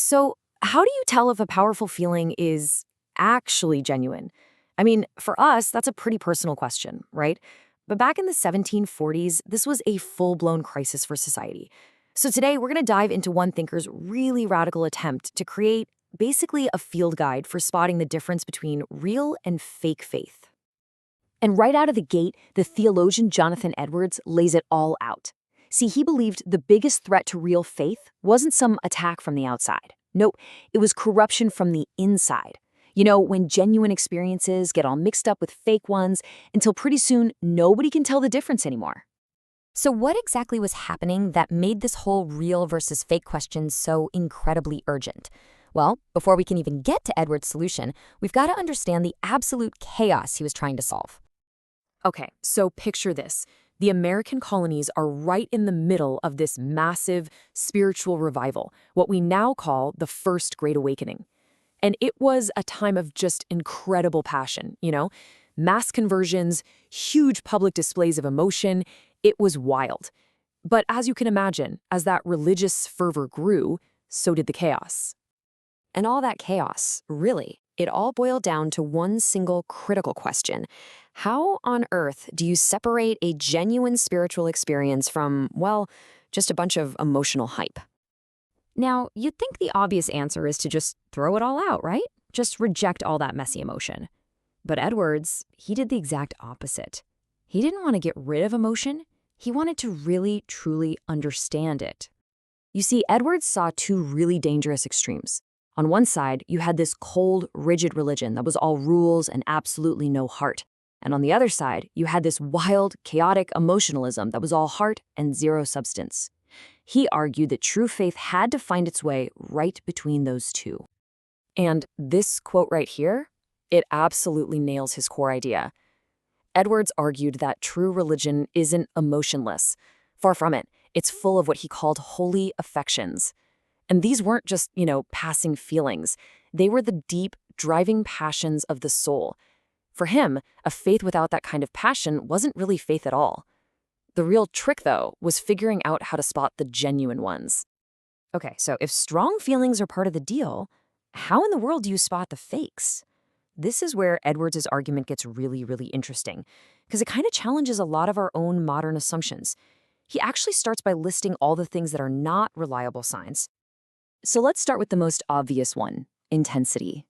So, how do you tell if a powerful feeling is actually genuine? I mean, for us, that's a pretty personal question, right? But back in the 1740s, this was a full blown crisis for society. So, today we're going to dive into one thinker's really radical attempt to create basically a field guide for spotting the difference between real and fake faith. And right out of the gate, the theologian Jonathan Edwards lays it all out. See, he believed the biggest threat to real faith wasn't some attack from the outside. No, it was corruption from the inside. You know, when genuine experiences get all mixed up with fake ones until pretty soon nobody can tell the difference anymore. So what exactly was happening that made this whole real versus fake question so incredibly urgent? Well, before we can even get to Edward's solution, we've got to understand the absolute chaos he was trying to solve. Okay, so picture this. The American colonies are right in the middle of this massive spiritual revival, what we now call the First Great Awakening. And it was a time of just incredible passion, mass conversions, huge public displays of emotion. It was wild. But as you can imagine, as that religious fervor grew, so did the chaos. And all that chaos, really, it all boiled down to one single critical question. How on earth do you separate a genuine spiritual experience from, well, just a bunch of emotional hype? Now, you'd think the obvious answer is to just throw it all out, right? Just reject all that messy emotion. But Edwards, he did the exact opposite. He didn't want to get rid of emotion. He wanted to really, truly understand it. You see, Edwards saw two really dangerous extremes. On one side, you had this cold, rigid religion that was all rules and absolutely no heart. And on the other side, you had this wild, chaotic emotionalism that was all heart and zero substance. He argued that true faith had to find its way right between those two. And this quote right here, it absolutely nails his core idea. Edwards argued that true religion isn't emotionless. Far from it. It's full of what he called holy affections. And these weren't just, passing feelings. They were the deep, driving passions of the soul. For him, a faith without that kind of passion wasn't really faith at all. The real trick, though, was figuring out how to spot the genuine ones. Okay, so if strong feelings are part of the deal, how in the world do you spot the fakes? This is where Edwards' argument gets really, really interesting, because it kind of challenges a lot of our own modern assumptions. He actually starts by listing all the things that are not reliable signs. So let's start with the most obvious one, intensity.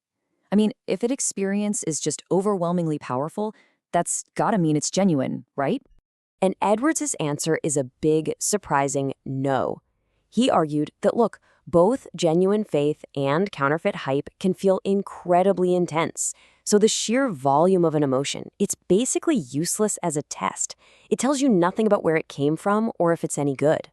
I mean, if an experience is just overwhelmingly powerful, that's gotta mean it's genuine, right? And Edwards' answer is a big, surprising no. He argued that, look, both genuine faith and counterfeit hype can feel incredibly intense. So the sheer volume of an emotion, it's basically useless as a test. It tells you nothing about where it came from or if it's any good.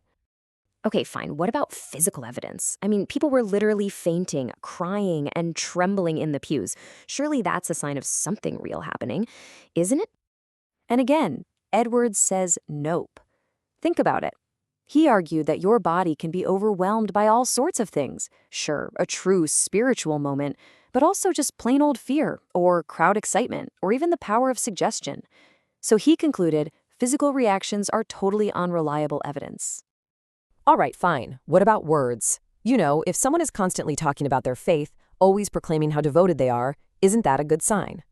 Okay, fine. What about physical evidence? I mean, people were literally fainting, crying, and trembling in the pews. Surely that's a sign of something real happening, isn't it? And again, Edwards says nope. Think about it. He argued that your body can be overwhelmed by all sorts of things. Sure, a true spiritual moment, but also just plain old fear, or crowd excitement, or even the power of suggestion. So he concluded physical reactions are totally unreliable evidence. All right, fine. What about words? If someone is constantly talking about their faith, always proclaiming how devoted they are, isn't that a good sign?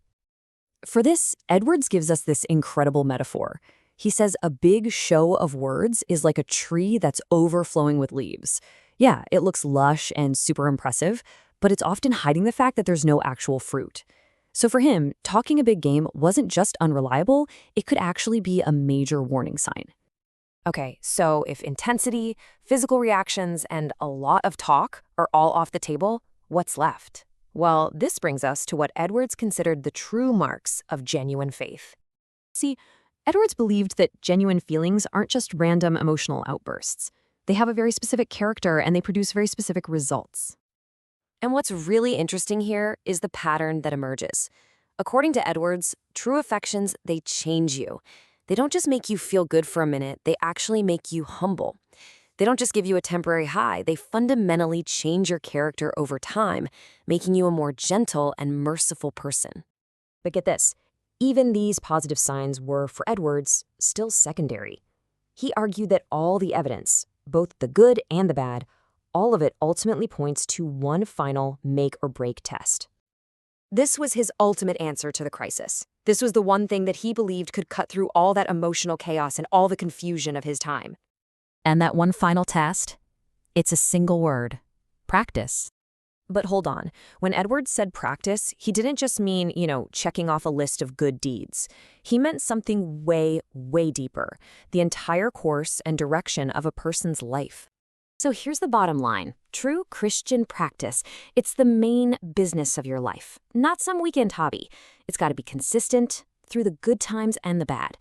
For this, Edwards gives us this incredible metaphor. He says a big show of words is like a tree that's overflowing with leaves. Yeah, it looks lush and super impressive, but it's often hiding the fact that there's no actual fruit. So for him, talking a big game wasn't just unreliable, it could actually be a major warning sign. Okay, so if intensity, physical reactions, and a lot of talk are all off the table, what's left? Well, this brings us to what Edwards considered the true marks of genuine faith. See, Edwards believed that genuine feelings aren't just random emotional outbursts. They have a very specific character and they produce very specific results. And what's really interesting here is the pattern that emerges. According to Edwards, true affections, they change you. They don't just make you feel good for a minute, they actually make you humble. They don't just give you a temporary high, they fundamentally change your character over time, making you a more gentle and merciful person. But get this, even these positive signs were, for Edwards, still secondary. He argued that all the evidence, both the good and the bad, all of it ultimately points to one final make-or-break test. This was his ultimate answer to the crisis. This was the one thing that he believed could cut through all that emotional chaos and all the confusion of his time. And that one final test? It's a single word: practice. But hold on. When Edwards said practice, he didn't just mean, checking off a list of good deeds. He meant something way, way deeper: the entire course and direction of a person's life. So here's the bottom line. True Christian practice, it's the main business of your life, not some weekend hobby. It's got to be consistent through the good times and the bad.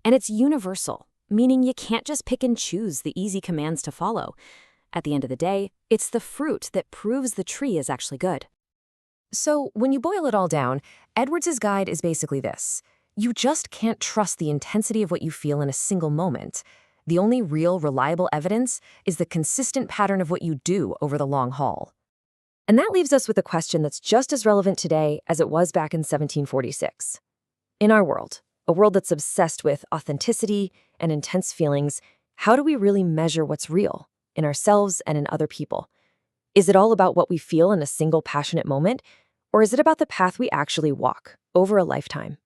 And it's universal, meaning you can't just pick and choose the easy commands to follow. At the end of the day, it's the fruit that proves the tree is actually good. So when you boil it all down, Edwards's guide is basically this: you just can't trust the intensity of what you feel in a single moment. The only real, reliable evidence is the consistent pattern of what you do over the long haul. And that leaves us with a question that's just as relevant today as it was back in 1746. In our world, a world that's obsessed with authenticity and intense feelings, how do we really measure what's real in ourselves and in other people? Is it all about what we feel in a single passionate moment, or is it about the path we actually walk over a lifetime?